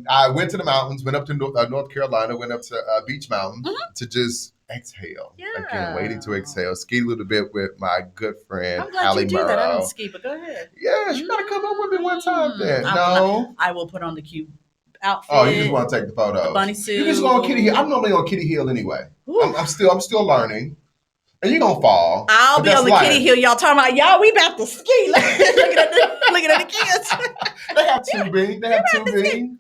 I went to the mountains, went up to North Carolina, went up to Beach Mountain to just exhale. Yeah. Again, waiting to exhale. Skied a little bit with my good friend, I'm glad Hallie you do that. I don't Murrow. ski, but go ahead. Yeah, you gotta come up with me one time then. I will put on the cute outfit. Oh, you just want to take the photos. The bunny suit. You just go on Kitty Hill. I'm normally on Kitty Hill anyway. I'm still learning. And you're gonna fall. I'll be on the Kitty Hill. Y'all talking about, y'all, we about to ski. looking at the kids. They have tubing. They have tubing.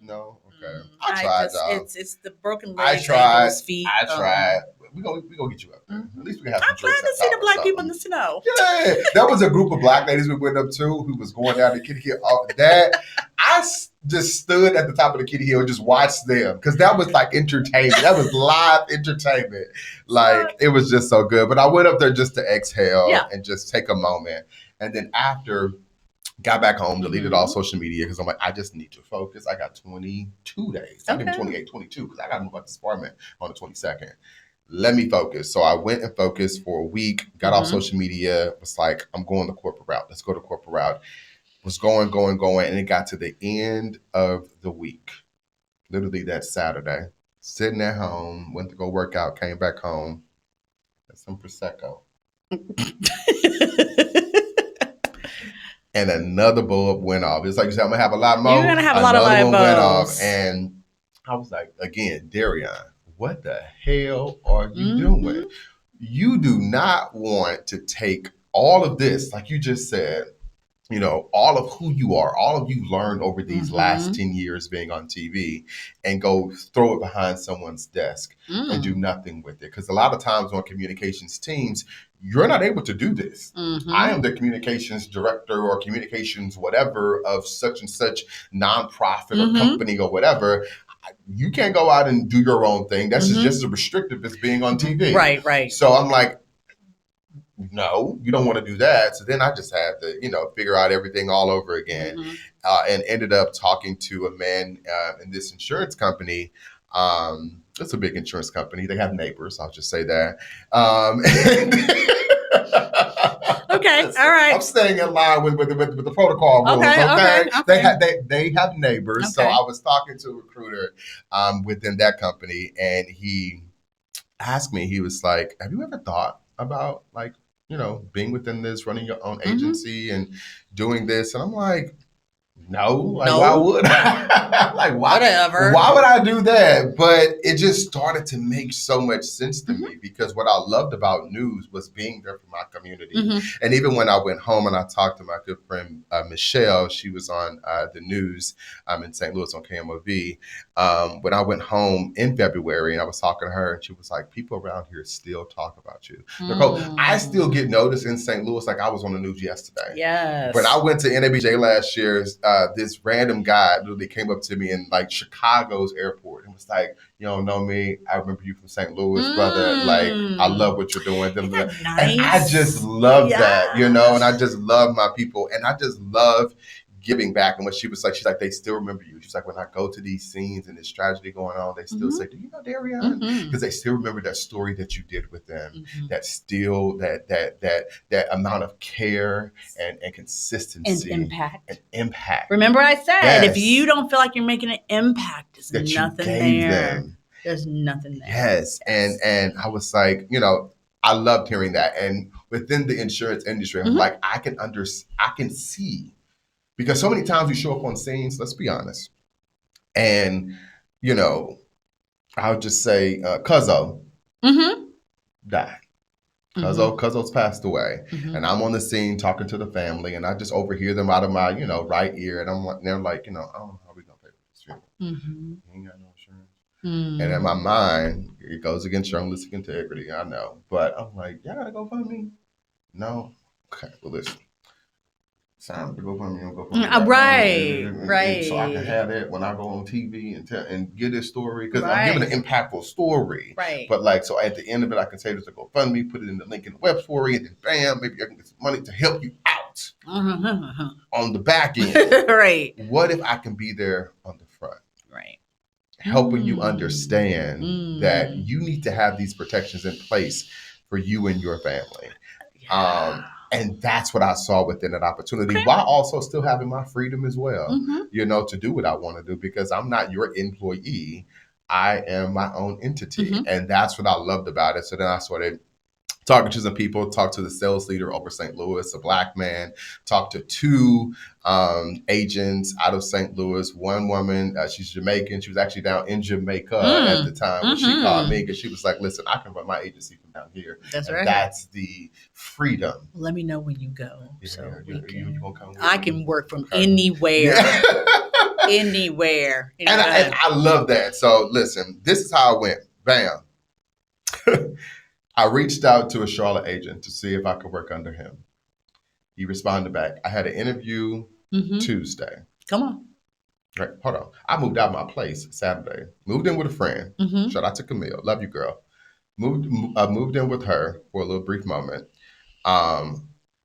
No, okay. I tried, though. It's the broken legs, ankles, feet. I tried. We gonna get you up there. At least we can have some drinks. I'm trying to see the black people in the snow. Yeah, there was a group of black ladies we went up to who was going down the Kitty Hill. I just stood at the top of the Kitty Hill and just watched them because that was like entertainment. That was live entertainment. Like it was just so good. But I went up there just to exhale and just take a moment. And then after, got back home, deleted all social media because I'm like, I just need to focus. I got 22 days. Not even 28, 22 because I got to move out this apartment on the 22nd. Let me focus. So I went and focused for a week, got off social media, was like, I'm going the corporate route. Let's go the corporate route. Was going, and it got to the end of the week. Literally that Saturday. Sitting at home, went to go work out, came back home, had some Prosecco. And another bulb went off. It's like you said, I'm going to have a lot more. You're going to have a lot of light bulbs. Went off, and I was like, again, Derrion, what the hell are you doing? You do not want to take all of this, like you just said, you know, all of who you are, all of you learned over these last 10 years being on TV and go throw it behind someone's desk and do nothing with it. Because a lot of times on communications teams, you're not able to do this. I am the communications director or communications whatever of such and such nonprofit or company or whatever. You can't go out and do your own thing. That's just as restrictive as being on TV. Right. So I'm like, no, you don't want to do that. So then I just had to, you know, figure out everything all over again and ended up talking to a man in this insurance company. It's a big insurance company. They have neighbors. I'll just say that. Okay, all right. I'm staying in line with the protocol rules. Okay. They have neighbors. Okay. So I was talking to a recruiter within that company, and he asked me. He was like, "Have you ever thought about like, you know, being within this, running your own agency and doing this?" And I'm like, no, like why would I? Like whatever. Why would I do that? But it just started to make so much sense to me because what I loved about news was being there for my community. And even when I went home and I talked to my good friend Michelle, she was on the news in St. Louis on KMOV. When I went home in February and I was talking to her, and she was like, people around here still talk about you. Nicole, I still get noticed in St. Louis like I was on the news yesterday. Yes. When I went to NABJ last year, this random guy literally came up to me in like Chicago's airport and was like, "You don't know me. I remember you from St. Louis, brother. Like, I love what you're doing." Nice? And I just love that, you know, and I just love my people. And I just love giving back. And what she was like, she's like, they still remember you. She's like, when I go to these scenes and this tragedy going on, they still say, "Do you know Derrion?" Because they still remember that story that you did with them. That still that amount of care and consistency and impact. impact. Remember I said, if you don't feel like you're making an impact, there's nothing there. There's nothing there. Yes. And I was like, you know, I loved hearing that. And within the insurance industry, I'm like, I can see. Because so many times you show up on scenes, let's be honest. And, you know, I'll just say, Cuzzo died. Cuzzo's passed away. And I'm on the scene talking to the family, and I just overhear them out of my, you know, right ear. And they're like, you know, "Oh, how are we going to pay for this funeral? You ain't got no insurance." And in my mind, it goes against journalistic integrity, I know. But I'm like, y'all got to go fund me? No? Okay, well, listen. Sign to go fund me, Right. So I can have it when I go on TV and get this story because I'm giving an impactful story. Right. But like, so at the end of it, I can say there's a GoFundMe, put it in the link in the web story, and then bam, maybe I can get some money to help you out on the back end. Right. What if I can be there on the front? Right. Helping you understand that you need to have these protections in place for you and your family. And that's what I saw within that opportunity, while also still having my freedom as well, to do what I want to do, because I'm not your employee. I am my own entity. And that's what I loved about it. So then I started talking to some people, talked to the sales leader over St. Louis, a Black man, talked to two agents out of St. Louis. One woman, she's Jamaican. She was actually down in Jamaica at the time when she called me, because she was like, listen, I can run my agency from down here. That's right. That's the freedom. Let me know when you go. Yeah, so you gonna come with I me? can work from anywhere. Yeah. Anywhere. And I love that. So listen, this is how it went. Bam. I reached out to a Charlotte agent to see if I could work under him. He responded back. I had an interview Tuesday. Come on. Right, hold on. I moved out of my place Saturday. Moved in with a friend. Shout out to Camille. Love you, girl. Moved in with her for a little brief moment.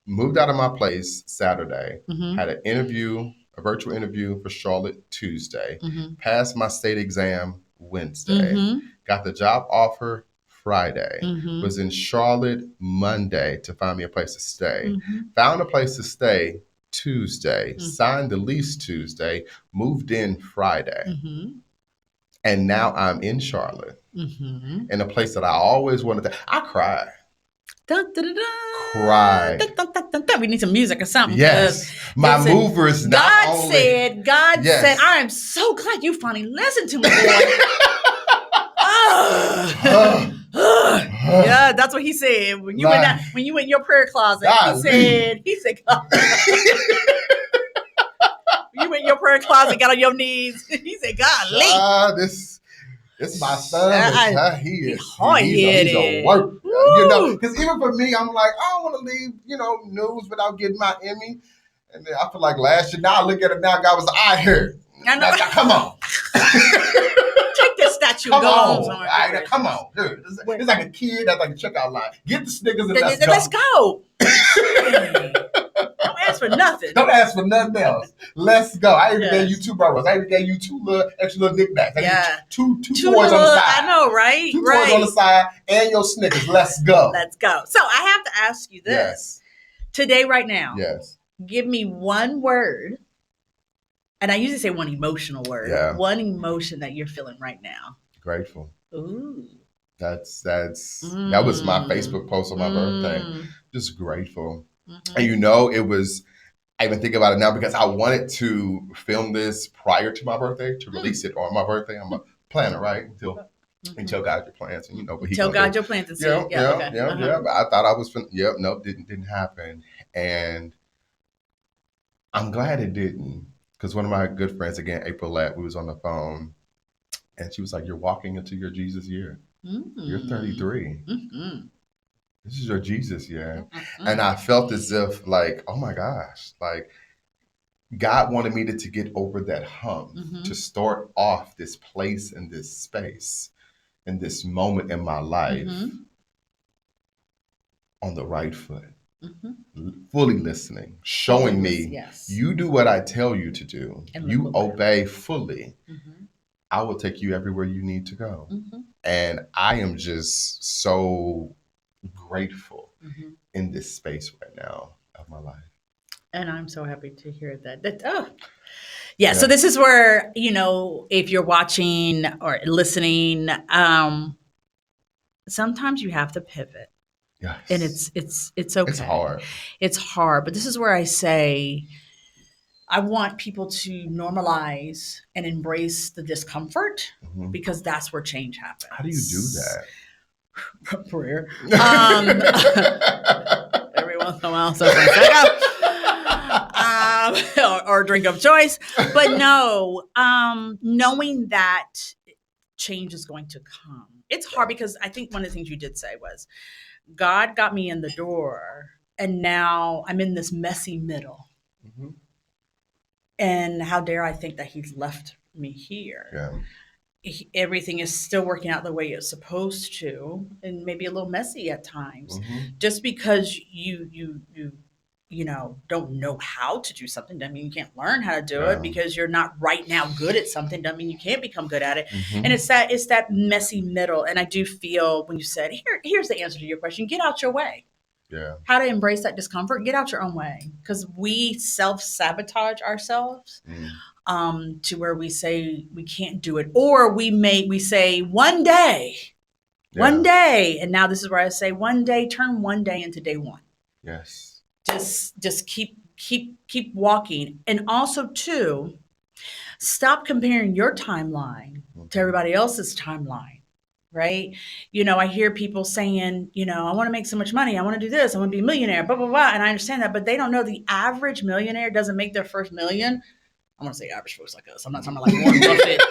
Moved out of my place Saturday. Had an interview, a virtual interview for Charlotte Tuesday. Passed my state exam Wednesday. Got the job offer Friday. Was in Charlotte Monday to find me a place to stay. Found a place to stay Tuesday. Signed the lease Tuesday. Moved in Friday. And now I'm in Charlotte. In a place that I always wanted to. I cried. Cried. We need some music or something. Yes. My movers not God only. God said, I am so glad you finally listened to me, boy. Yeah, that's what he said when you went in your prayer closet. He said, God. You went in your prayer closet, got on your knees. He said, God, this my son. He's hard-headed. He's a work. Because even for me, I'm like, I don't want to leave, news without getting my Emmy. And then I feel like last year, now I look at it now, God was like, I heard. I know. Now, come on. Take this statue and go on. Come on. Dude, it's like a kid that's like a checkout line. Get the Snickers and let's go. Let's go. Don't ask for nothing. Don't ask for nothing else. Let's go. I even gave you 2 burgers. I even gave you 2 extra little knickknacks. Two toys on the side. I know, right? 2 toys on the side and your Snickers. Let's go. Let's go. So I have to ask you this. Yes. Today, right now. Yes. Give me one word. And I usually say one emotional word. Yeah. One emotion that you're feeling right now. Grateful. Ooh. That was my Facebook post on my birthday. Just grateful. And it was, I even think about it now because I wanted to film this prior to my birthday, to release it on my birthday. I'm a planner, right? Until God your plans, and what he tell God your plans and see. Yeah. But I thought I was didn't happen. And I'm glad it didn't. Because one of my good friends, again, April Latt, we was on the phone, and she was like, you're walking into your Jesus year. You're 33. This is your Jesus year. And I felt as if like, oh my gosh, like God wanted me to get over that hump, to start off this place and this space and this moment in my life on the right foot. Fully listening, showing me, you do what I tell you to do. You obey fully. I will take you everywhere you need to go. And I am just so grateful in this space right now of my life. And I'm so happy to hear that. So this is where, if you're watching or listening, sometimes you have to pivot. Yes. And it's okay. It's hard. It's hard. But this is where I say, I want people to normalize and embrace the discomfort because that's where change happens. How do you do that? Prayer. Every once in a while, or a drink of choice. But no, knowing that change is going to come. It's hard because I think one of the things you did say was, God got me in the door, and now I'm in this messy middle. And how dare I think that he's left me here? Everything is still working out the way it's supposed to, and maybe a little messy at times. Just because you don't know how to do something doesn't mean you can't learn how to do it. Because you're not right now good at something doesn't mean you can't become good at it. And it's that messy middle. And I do feel when you said, here's the answer to your question, get out your way. Yeah. How to embrace that discomfort. Get out your own way, because we self-sabotage ourselves to where we say we can't do it, or we say one day. Yeah. One day, and now this is where I say one day, turn one day into day one. Yes. Just keep walking. And also too, stop comparing your timeline to everybody else's timeline, right? I hear people saying, I want to make so much money, I want to do this, I want to be a millionaire, blah, blah, blah. And I understand that, but they don't know the average millionaire doesn't make their first million. I want to say average folks like us. I'm not talking about like Warren Buffett,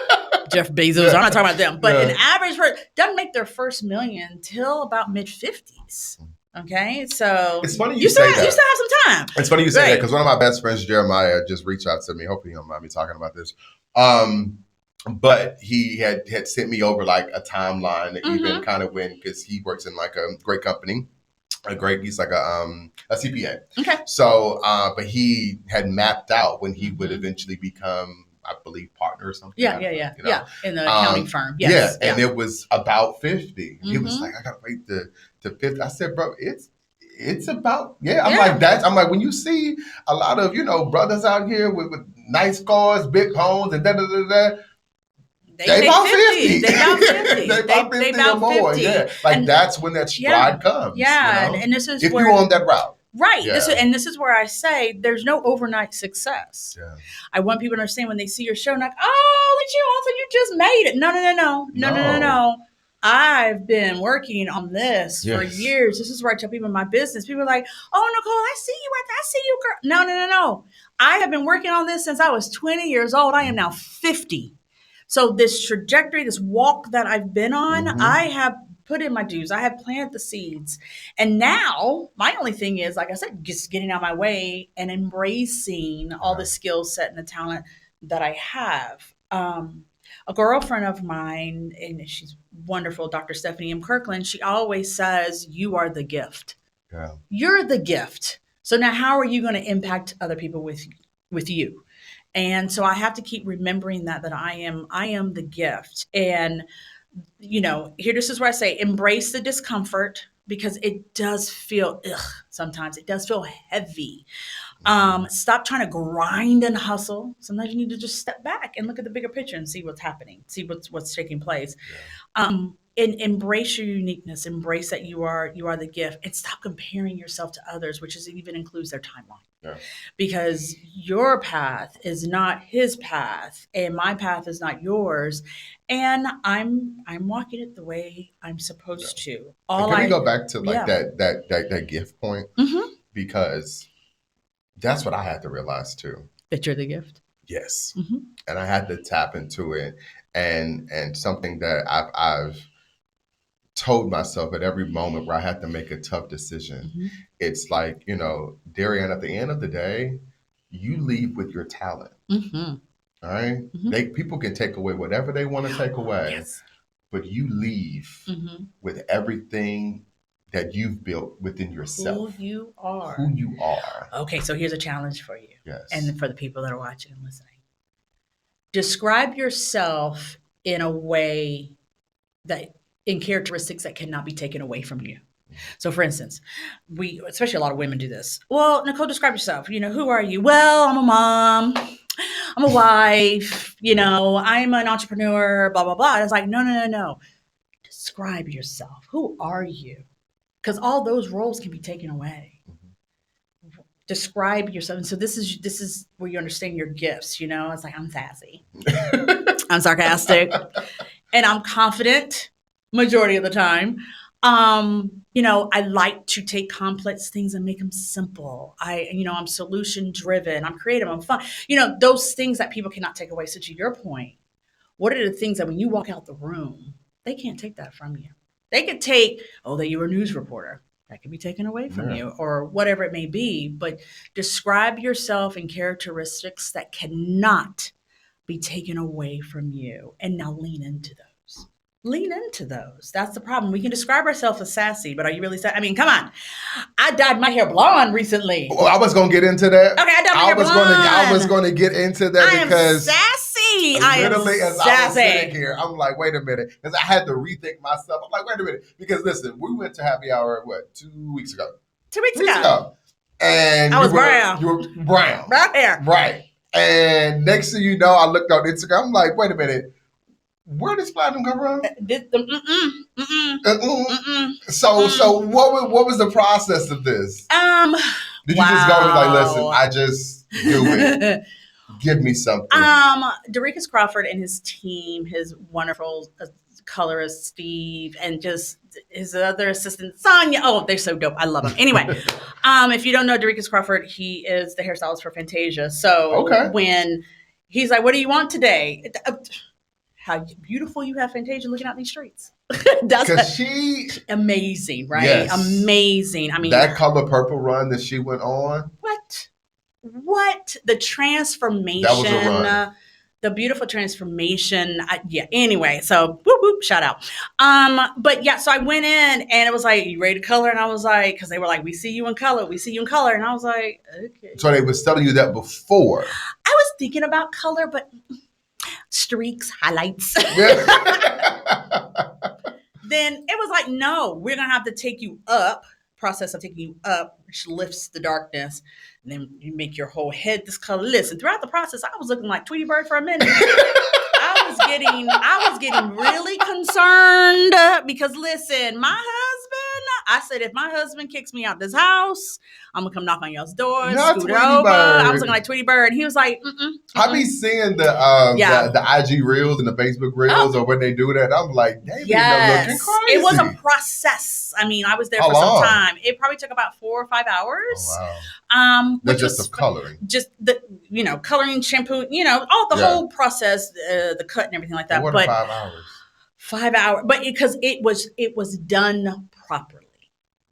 Jeff Bezos. I'm not talking about them. But an average person doesn't make their first million till about mid-50s. Okay, so it's funny you say that. You still have some time. It's funny you say that, because one of my best friends, Jeremiah, just reached out to me. Hopefully he don't mind me talking about this. But he had sent me over like a timeline, even kind of because he works in like a great company. He's like a CPA. Okay. So, but he had mapped out when he would eventually become, I believe, partner or something. Yeah. In the accounting firm. Yes. Yeah. And it was about 50. He was like, I gotta wait to 50. I said, bro, it's about, I'm like, when you see a lot of, brothers out here with nice cars, big homes, and da-da-da-da, they about 50. They about 50. They about 50 or more. 50. Yeah. Like, and that's when that stride comes. Yeah. And this is if you're on that route. Right. Yeah. This is where I say there's no overnight success. Yeah. I want people to understand when they see your show, like, oh, look at you, also you just made it. No. I've been working on this for years. This is where I tell people in my business. People are like, oh, Nicole, I see you, girl. No. I have been working on this since I was 20 years old. I am now 50. So this trajectory, this walk that I've been on, I have put in my dues. I have planted the seeds. And now my only thing is, like I said, just getting out of my way and embracing all the skill set and the talent that I have. A girlfriend of mine, and she's wonderful, Dr. Stephanie M. Kirkland, she always says, you are the gift. Yeah. You're the gift. So now how are you going to impact other people with you? And so I have to keep remembering that I am the gift. And, here, this is where I say, embrace the discomfort, because it does feel, sometimes it does feel heavy. Stop trying to grind and hustle. Sometimes you need to just step back and look at the bigger picture and see what's happening, see what's taking place. Yeah. And embrace your uniqueness, embrace that you are the gift, and stop comparing yourself to others, which even includes their timeline. Yeah. Because your path is not his path, and my path is not yours. And I'm walking it the way I'm supposed to. Can we go back to like that gift point? Because that's what I had to realize too. That you're the gift? Yes. And I had to tap into it, and something that I've told myself at every moment where I had to make a tough decision. It's like, Derrion, at the end of the day, you leave with your talent. All right? People can take away whatever they want to take away, but you leave with everything that you've built within yourself. Who you are. Okay, so here's a challenge for you. Yes. And for the people that are watching and listening. Describe yourself in a way in characteristics that cannot be taken away from you. So for instance, especially a lot of women do this. Well, Nicole, describe yourself. Who are you? Well, I'm a mom. I'm a wife. I'm an entrepreneur, blah, blah, blah. And it's like, no. Describe yourself. Who are you? Because all those roles can be taken away. Describe yourself. And so this is where you understand your gifts. It's like, I'm sassy. I'm sarcastic. And I'm confident majority of the time. I like to take complex things and make them simple. I'm solution driven. I'm creative. I'm fun. Those things that people cannot take away. So to your point, what are the things that when you walk out the room, they can't take that from you? They could take, that you were a news reporter. That could be taken away from you, or whatever it may be. But describe yourself in characteristics that cannot be taken away from you. And now lean into those. That's the problem. We can describe ourselves as sassy, but are you really sassy? I mean, come on. I dyed my hair blonde recently. Well, I was going to get into that. Okay, I dyed my hair blonde. I was going to get into that because I am sassy. Literally, as I was sitting here, I'm like, wait a minute. Because I had to rethink myself. I'm like, wait a minute. Because listen, we went to happy hour, 2 weeks ago. 2 weeks ago. And I was brown. You were brown. Brown hair. Right. And next thing you know, I looked on Instagram. I'm like, wait a minute. Where does platinum come from? So what was the process of this? Did you just go and be like, listen, I just do it. Give me something. Derrion Crawford and his team, his wonderful colorist Steve, and just his other assistant Sonia. Oh, they're so dope. I love them. Anyway, if you don't know Derrion Crawford, he is the hairstylist for Fantasia. So when he's like, "What do you want today?" How beautiful you have Fantasia looking out these streets. Because she amazing, right? Yes. Amazing. I mean, that color purple run that she went on. What the transformation? That was a run. The beautiful transformation. Yeah. Anyway, so whoop whoop, shout out. But yeah, so I went in and it was like, "You ready to color?" And I was like, because they were like, "We see you in color. We see you in color." And I was like, "Okay." So they was telling you that before. I was thinking about color, but streaks, highlights. Then it was like, "No, we're gonna have to take you up." Process of taking you up, which lifts the darkness, and then you make your whole head this color. Listen, throughout the process, I was looking like Tweety Bird for a minute. I was getting really concerned because listen, my husband, I said, if my husband kicks me out this house, I'm gonna come knock on y'all's door, scoot over. I was looking like Tweety Bird. And he was like, I be seeing the IG reels and the Facebook reels or when they do that. I'm like, they be looking crazy. It was a process. I mean, I was there for some time. It probably took about 4 or 5 hours. Oh, wow. That's just the coloring. Just the coloring, shampoo, all the whole process, the cut and everything like that. What, 5 hours? 5 hours, but because it was done properly.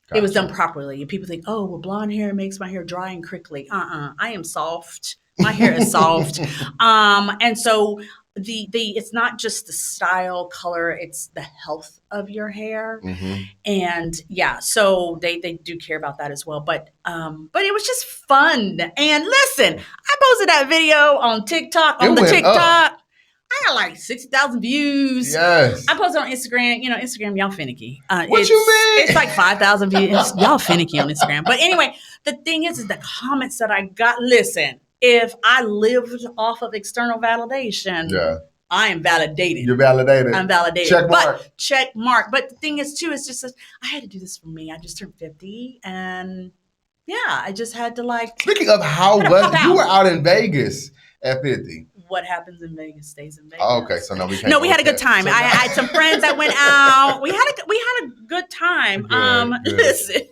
Gotcha. It was done properly. And people think, "Oh, well, blonde hair makes my hair dry and crinkly." I am soft. My hair is soft. And so it's not just the style, color, it's the health of your hair. Mm-hmm. And yeah, so they do care about that as well. But it was just fun. And listen, I posted that video on TikTok, on the TikTok. Up. I got like 60,000 views. Yes. I posted on Instagram. Instagram, y'all finicky. What you mean? It's like 5,000 views. Y'all finicky on Instagram. But anyway, the thing is the comments that I got. Listen, if I lived off of external validation, I am validated. You're validated. I'm validated. Check mark. But the thing is, too, it's just I had to do this for me. I just turned 50, and I just had to like. Speaking of you were out in Vegas at 50. What happens in Vegas stays in Vegas. Oh, okay, so we can't. No, we had a good time. I had some friends that went out. We had a good time. Good. Listen,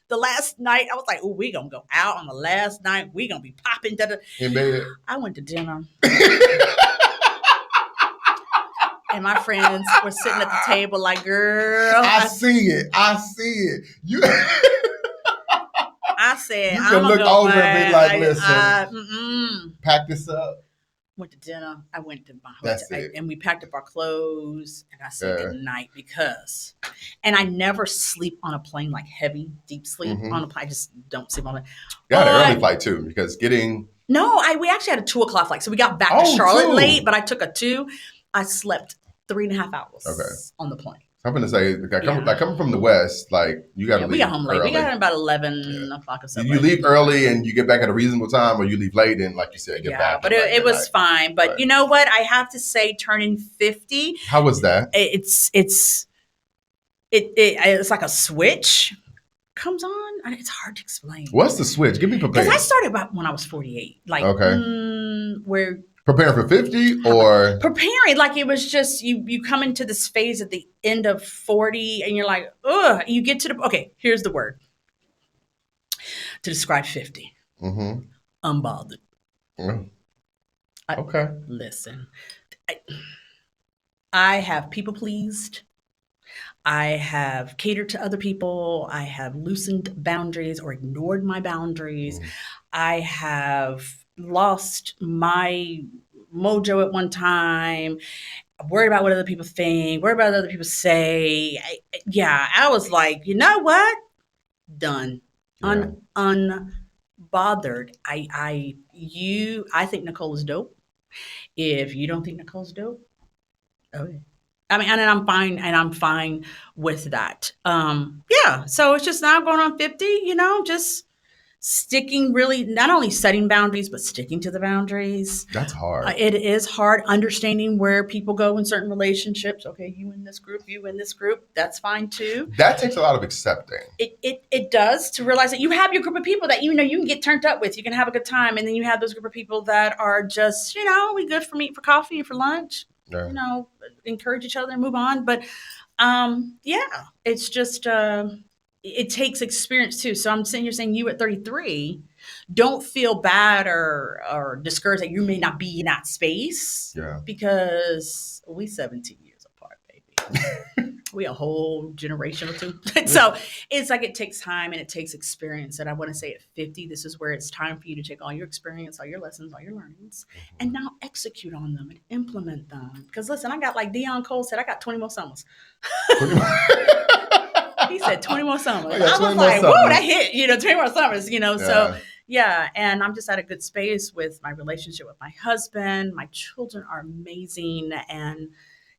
the last night I was like, "Oh, we gonna go out on the last night. We gonna be popping." In bed. I went to dinner. And my friends were sitting at the table like, "Girl, I see it. You." I said, "You can look over and be like, listen, pack this up." Went to dinner. I went to my hotel, and we packed up our clothes. And I said good night because, and I never sleep on a plane like heavy, deep sleep on a plane. I just don't sleep on it. You had an early flight too because getting. No, we actually had a 2:00 flight, so we got back to Charlotte late. But I took a 2. I slept 3.5 hours on the plane. I'm going to say, coming from the West, like, you got to leave. We got home late. We got home about 11 o'clock or so. You leave early and you get back at a reasonable time, or you leave late and, like you said, get back. But it was fine. But you know what? I have to say, turning 50. How was that? It's like a switch comes on. It's hard to explain. What's the switch? Give me prepared. Because I started about when I was 48. Like, where... Preparing for 50 or? Preparing. Like it was just, you come into this phase at the end of 40 and you're like, ugh, you get to here's the word to describe 50. Mm-hmm. Unbothered. Okay. Listen, I have people pleased. I have catered to other people. I have loosened boundaries or ignored my boundaries. I have lost my mojo at one time. I'm worried about what other people think, worried about what other people say. I was like, you know what? Done. Unbothered. I think Nicole is dope. If you don't think Nicole's dope, okay. I mean, and I'm fine with that. Yeah. So it's just now going on 50, just sticking, really not only setting boundaries, but sticking to the boundaries. That's hard. It is hard understanding where people go in certain relationships. Okay, you in this group, you in this group. That's fine too. That takes a lot of accepting. It does, to realize that you have your group of people that you can get turned up with. You can have a good time, and then you have those group of people that are just we good for meet for coffee and for lunch. Yeah. Encourage each other and move on. But yeah, it's just it takes experience too. So I'm sitting here saying, you at 33, don't feel bad or discouraged that you may not be in that space. Yeah. Because we 17 years apart, baby. We a whole generation or two. So it's like it takes time and it takes experience. And I want to say at 50, this is where it's time for you to take all your experience, all your lessons, all your learnings, and now execute on them and implement them. Because listen, I got, like Dion Cole said, I got 20 more summers. He said 20 more summers. I was like, whoa, that hit, 20 more summers, So yeah. And I'm just at a good space with my relationship with my husband. My children are amazing. And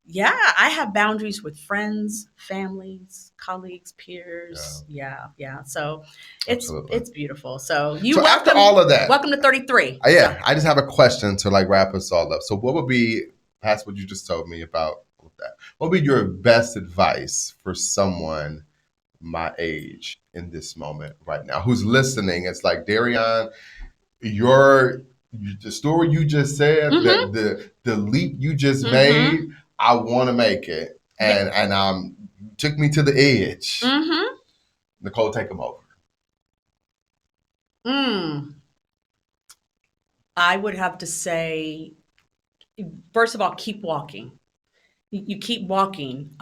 yeah, I have boundaries with friends, families, colleagues, peers. Yeah. So it's beautiful. So after all of that, welcome to 33. Yeah. So I just have a question to wrap us all up. So what would be, past what you just told me about that, what would be your best advice for someone my age in this moment right now who's listening? It's like, Derrion, the story you just said, the leap you just made, I want to make it, and took me to the edge. Nicole, take them over. I would have to say, first of all, keep walking. You keep walking.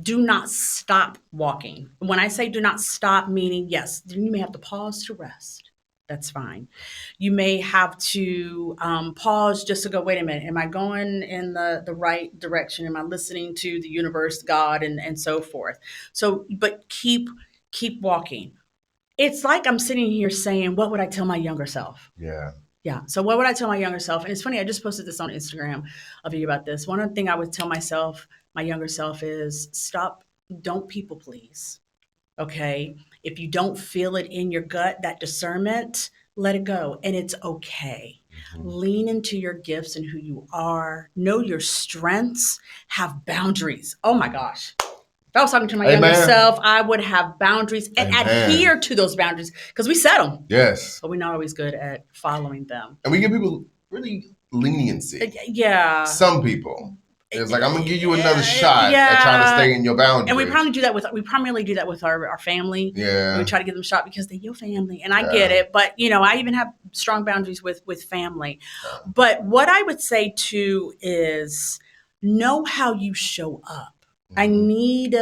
Do not stop walking. When I say do not stop, meaning, yes, you may have to pause to rest. That's fine. You may have to pause just to go, wait a minute, am I going in the right direction? Am I listening to the universe, God, and so forth? So, but keep walking. It's like I'm sitting here saying, what would I tell my younger self? Yeah. So what would I tell my younger self? And it's funny, I just posted this on Instagram, a video about this. One of the things I would tell my younger self is don't people please. Okay. If you don't feel it in your gut, that discernment, let it go. And it's okay. Lean into your gifts and who you are. Know your strengths. Have boundaries. Oh my gosh. If I was talking to my younger self, I would have boundaries and adhere to those boundaries, because we set them. Yes. But we're not always good at following them. And we give people really leniency. Yeah. Some people. It's like, I'm going to give you another shot at trying to stay in your boundaries. And we primarily do that with our family. Yeah. And we try to give them a shot because they're your family. And I get it. But, I even have strong boundaries with family. Yeah. But what I would say too is know how you show up. I need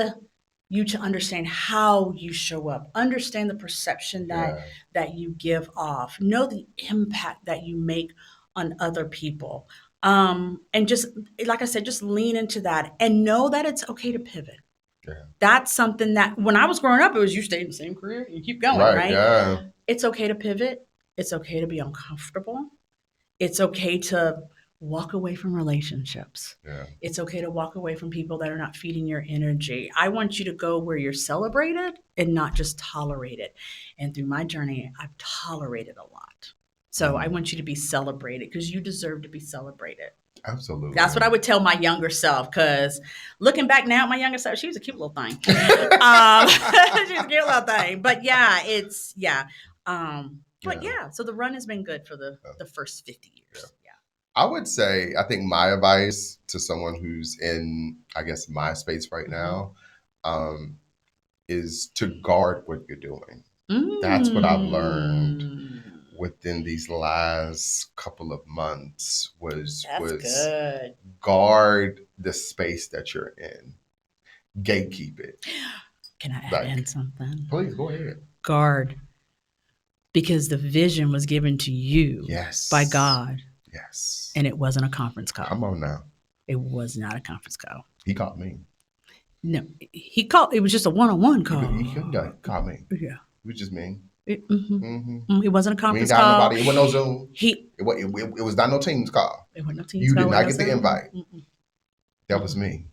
you to understand how you show up. Understand the perception that you give off. Know the impact that you make on other people. And just, like I said, just lean into that and know that it's okay to pivot. Yeah. That's something that when I was growing up, it was you stay in the same career and you keep going, right? Yeah. It's okay to pivot. It's okay to be uncomfortable. It's okay to walk away from relationships. Yeah. It's okay to walk away from people that are not feeding your energy. I want you to go where you're celebrated and not just tolerated. And through my journey, I've tolerated a lot. So I want you to be celebrated because you deserve to be celebrated. Absolutely. That's what I would tell my younger self, because looking back now, my younger self, she was a cute little thing. She was a cute little thing. But so the run has been good for the first 50 years. Yeah. I would say, I think my advice to someone who's in, I guess, my space right now, is to guard what you're doing. That's what I've learned within these last couple of months was good. Guard the space that you're in. Gatekeep it. Can I add in something? Please, go ahead. Guard. Because the vision was given to you by God. Yes. And it wasn't a conference call. Come on now. It was not a conference call. He called me. No, it was just a one-on-one call. He couldn't have called me. Yeah. It was just me. It wasn't a conference call. Nobody. It wasn't no Zoom. It was not no Teams call. It wasn't no Teams call. You call. did not get the invite. That was me.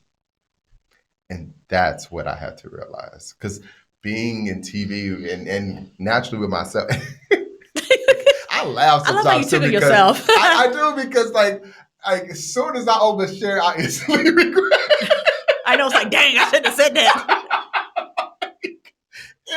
And that's what I had to realize. Because being in TV and naturally with myself, I laugh sometimes. I love how you tickle yourself. I do, because like as soon as I overshare, I instantly regret. I know, it's like, dang, I shouldn't have said that.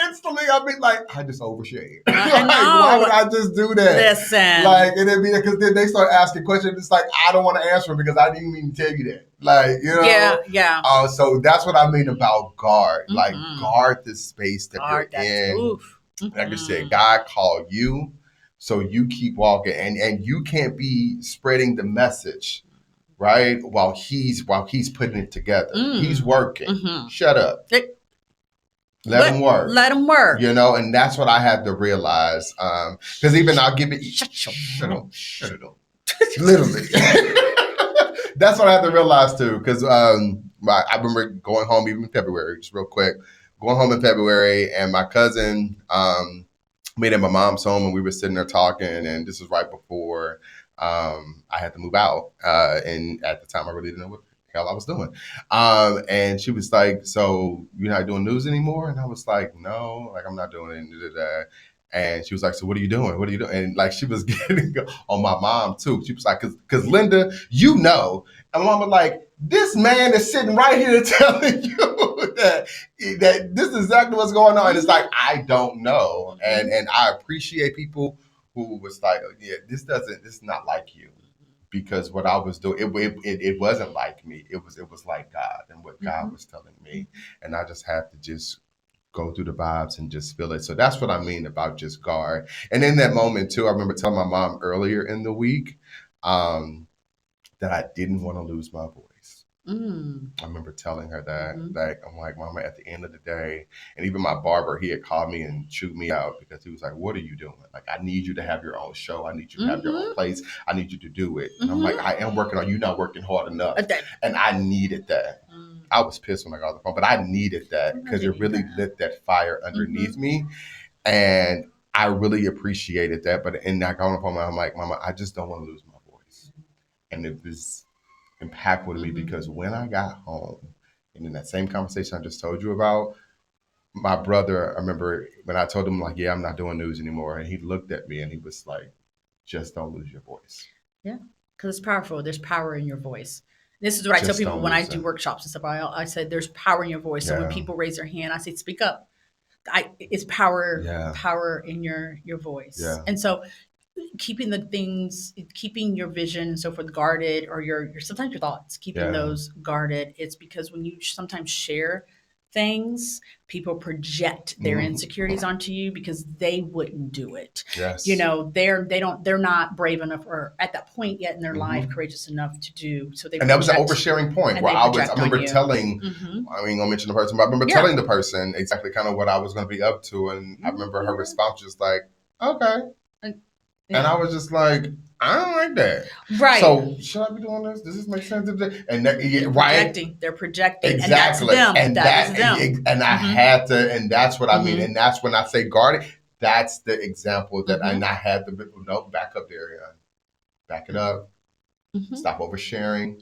Instantly, I'll be like, I just overshared. I know. Why would I just do that? Listen. Like, and then because then they start asking questions. It's like, I don't want to answer them because I didn't even tell you that. Like, you know? Yeah. So that's what I mean about guard. Mm-hmm. Like, guard the space that you're in. Oof. Like I said, God called you, so you keep walking, and you can't be spreading the message, right? While he's putting it together. He's working. Mm-hmm. Shut up. Let him work. Let him work. You know, and that's what I had to realize. Because even I'll give it. Shut up. Literally. That's what I had to realize too. Because I remember going home even in February, just real quick. Going home in February, and my cousin made it my mom's home, and we were sitting there talking. And this was right before I had to move out. And at the time, I really didn't know what hell I was doing. And she was like, so you're not doing news anymore? And I was like, no, like I'm not doing it. And she was like, so what are you doing? What are you doing? And like, she was getting on my mom too. She was like, cause Linda, you know. And my mom was like, this man is sitting right here telling you that this is exactly what's going on. And it's like, I don't know. And I appreciate people who was like, yeah, this is not like you. Because what I was doing, it wasn't like me. It was like God and what God was telling me. And I just had to just go through the vibes and just feel it. So that's what I mean about just guard. And in that moment too, I remember telling my mom earlier in the week that I didn't want to lose my voice. I remember telling her that, like, I'm like, Mama, at the end of the day, and even my barber, he had called me and chewed me out because he was like, what are you doing? Like, I need you to have your own show. I need you to have your own place. I need you to do it. And I'm like, I am working on you, not working hard enough. And I needed that. I was pissed when I got on the phone, but I needed that because it really lit that fire underneath me. And I really appreciated that. But in that going phone, I'm like, Mama, I just don't want to lose my voice. And it was impactful to me because when I got home, and in that same conversation I just told you about, my brother, I remember when I told him, like, yeah, I'm not doing news anymore. And he looked at me and he was like, just don't lose your voice. Yeah, because it's powerful. There's power in your voice. This is what I tell people when I do workshops and stuff. I said, there's power in your voice. So when people raise their hand, I say, speak up. It's power in your voice. Yeah. And so keeping your vision and so forth guarded, or your sometimes your thoughts, keeping those guarded. It's because when you sometimes share things, people project their insecurities onto you because they wouldn't do it. Yes. You know, they're not brave enough or at that point yet in their life courageous enough to do. So and that was an oversharing point where I remember telling, I mean, I'll mention the person, but I remember telling the person exactly kind of what I was going to be up to. And I remember her response was like, okay. And I was just like, I don't like that. Right. So should I be doing this? Does this make sense? And They're projecting. Exactly. And that's them. And I had to, and that's what I mean. And that's when I say guarded, that's the example that and I had to back up there. Back it up. Stop oversharing.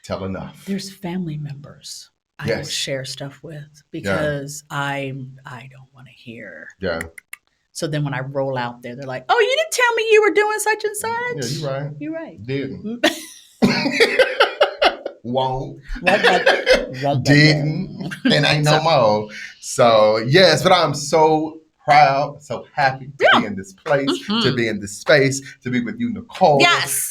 Tell enough. There's family members I don't share stuff with because I don't want to hear. Yeah. So then when I roll out there, they're like, oh, you didn't tell me you were doing such and such. Yeah, you're right. Didn't. Won't. Didn't. And ain't no more. So, yes, but I'm so proud, so happy to be in this place, to be in this space, to be with you, Nicole,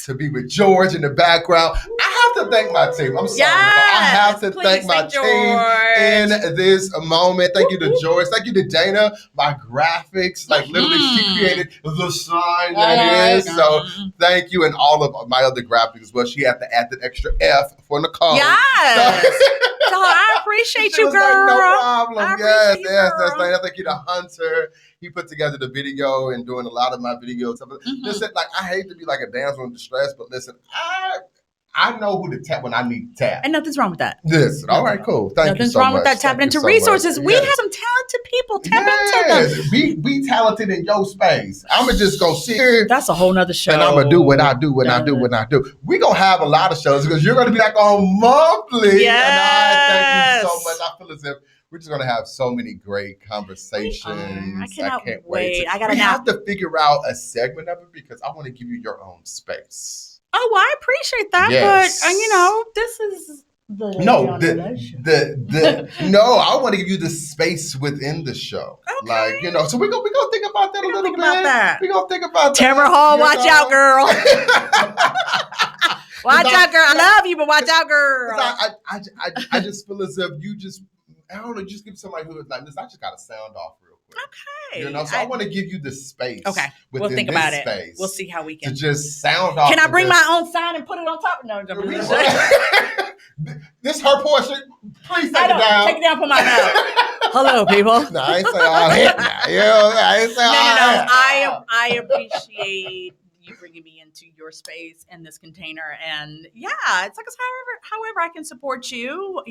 to be with George in the background. I have to thank my team. I'm sorry, I have to thank my team in this moment. Thank you to George. Thank you to Dana, my graphics. Like literally, she created the sign that is. So thank you, and all of my other graphics as well. She had to add that extra F for Nicole. Yes. So I appreciate you, girl. Like, no problem. Yes. Thank you to Hunter. He put together the video and doing a lot of my videos. Listen, like I hate to be like a damsel in distress, but listen, I know who to tap when I need to tap. And nothing's wrong with that. Listen, all right, cool. Thank you so much. Nothing's wrong with that. Tapping into resources. We have some talented people. Tap into them. Be talented in your space. I'm going to just go sit here. That's a whole nother show. And I'm going to do what I do when I do what I do. We're going to have a lot of shows because you're going to be back on monthly. Yes. And I thank you so much. I feel as if we're just going to have so many great conversations. I can't wait. We have to figure out a segment of it because I want to give you your own space. Oh, well, I appreciate that, yes. But this is I want to give you the space within the show. Okay. So we're gonna think about that a little bit. We're gonna think about that. Tamara Hall, watch out, girl. Watch out, girl. I love you, but watch out, girl. I just feel as if you just, I don't know, just give somebody who is like this. I just got to sound off real quick. Okay. So I want to give you the space. Okay. We'll think about it. We'll see how we can. To just sound off. Can I bring my own sign and put it on top? No, this her portion. Please take it down. Take it down for my mouth. Hello, people. No, I ain't say all that. I ain't say all that. I appreciate you bringing me into your space in this container, and it's like however I can support you,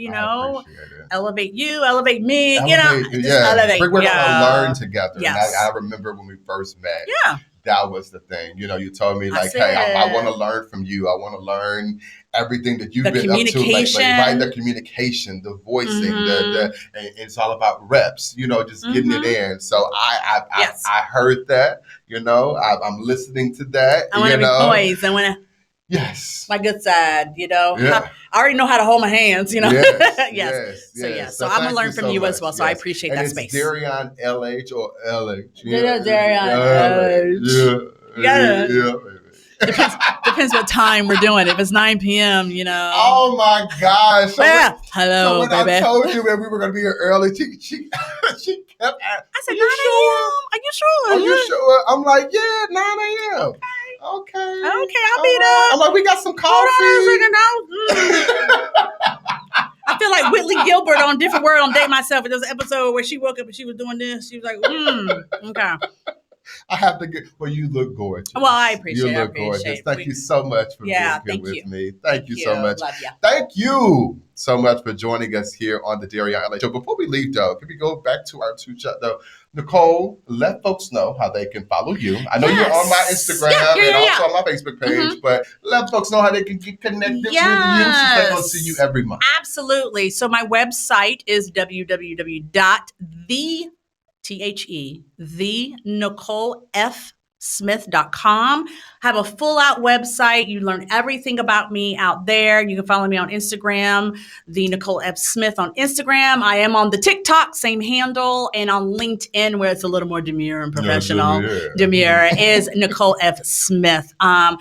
elevate you, elevate me, elevate. We're gonna learn together. Yes. And I remember when we first met. Yeah. That was the thing. You told me like, hey, I want to learn from you. I want to learn everything that you've been up to lately. Right? The communication, the voicing, and it's all about reps, just getting it in. So I heard that, I'm listening to that. I want to be poised. I want to. Yes. My good side, Yeah. I already know how to hold my hands, Yes. Yes. So I'm going to learn from you as well. So I appreciate that space. Derrion LH or LH. Derrion LH. Depends what time we're doing. If it's 9 p.m., Oh my gosh. Hello, when baby. I told you that we were going to be here early, she kept asking, I said, 9 a.m.? Are you sure? Are you sure? I'm like, 9 a.m. Okay, I'll be there. I'm like, we got some coffee. I feel like Whitley Gilbert on Different World on Date Myself. There was an episode where she woke up and she was doing this. She was like, okay. I have to get. Well, you look gorgeous. Well, I appreciate it. You look gorgeous. Thank you so much for being here with me. Thank you so much. Love you. Thank you so much for joining us here on the Derrion LA Show. Before we leave, though, can we go back to our two-chat, though? Nicole, let folks know how they can follow you. I know you're on my Instagram and also on my Facebook page, but let folks know how they can get connected with you since they don't see you every month. Absolutely. So my website is TheNicoleFSmith.com. Have a full out website. You learn everything about me out there. You can follow me on Instagram, the Nicole F. Smith on Instagram. I am on the TikTok, same handle, and on LinkedIn, where it's a little more demure and professional. Demure is Nicole F. Smith. And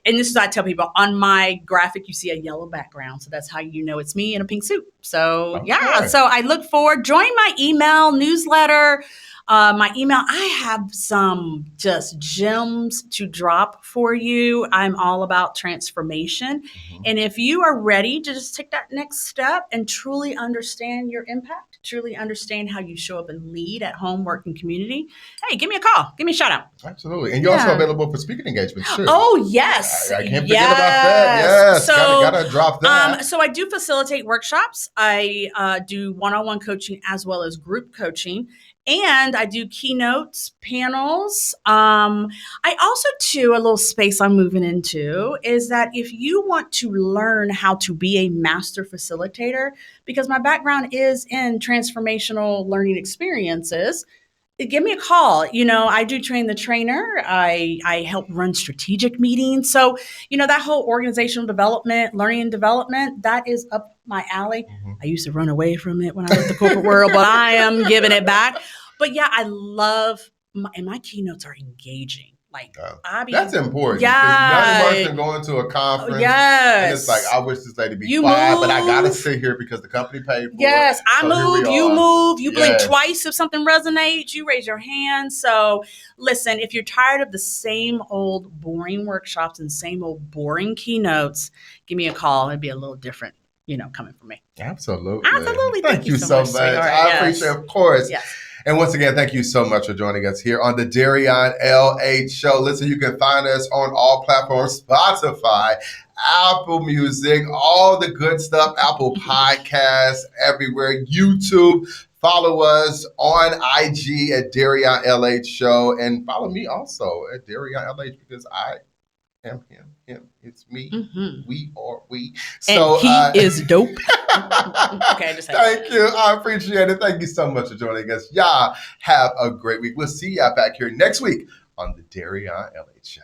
this is what I tell people. On my graphic, you see a yellow background. So that's how you know it's me in a pink suit. So so I look forward. Join my email newsletter. My email, I have some just gems to drop for you. I'm all about transformation. And if you are ready to just take that next step and truly understand your impact, truly understand how you show up and lead at home, work, and community, hey, give me a call. Give me a shout out. Absolutely. And you're also available for speaking engagements too. Oh, yes. I can't forget about that. Yes. So, gotta drop that. So I do facilitate workshops. I do one-on-one coaching as well as group coaching. And I do keynotes, panels. I also, too, a little space I'm moving into is that if you want to learn how to be a master facilitator, because my background is in transformational learning experiences, give me a call. I do train the trainer. I help run strategic meetings. So, that whole organizational development, learning and development, that is up my alley. I used to run away from it when I left the corporate world, but I am giving it back. But I love, and my keynotes are engaging. That's important. Nothing worse than going to a conference. And it's like, I wish this lady be quiet, but I gotta sit here because the company paid for it. I move, you move, you blink twice if something resonates, you raise your hand. So listen, if you're tired of the same old boring workshops and same old boring keynotes, give me a call. It'd be a little different, coming from me. Absolutely. Thank you so much. I appreciate it, of course. Yes. And once again, thank you so much for joining us here on the Derrion LH Show. Listen, you can find us on all platforms, Spotify, Apple Music, all the good stuff, Apple Podcasts, everywhere, YouTube. Follow us on IG at Derrion LH Show, and follow me also at Derrion LH because I am him. It's me. We are we. So and he is dope. Okay, thank you. I appreciate it. Thank you so much for joining us. Y'all have a great week. We'll see y'all back here next week on the Derrion LH Show.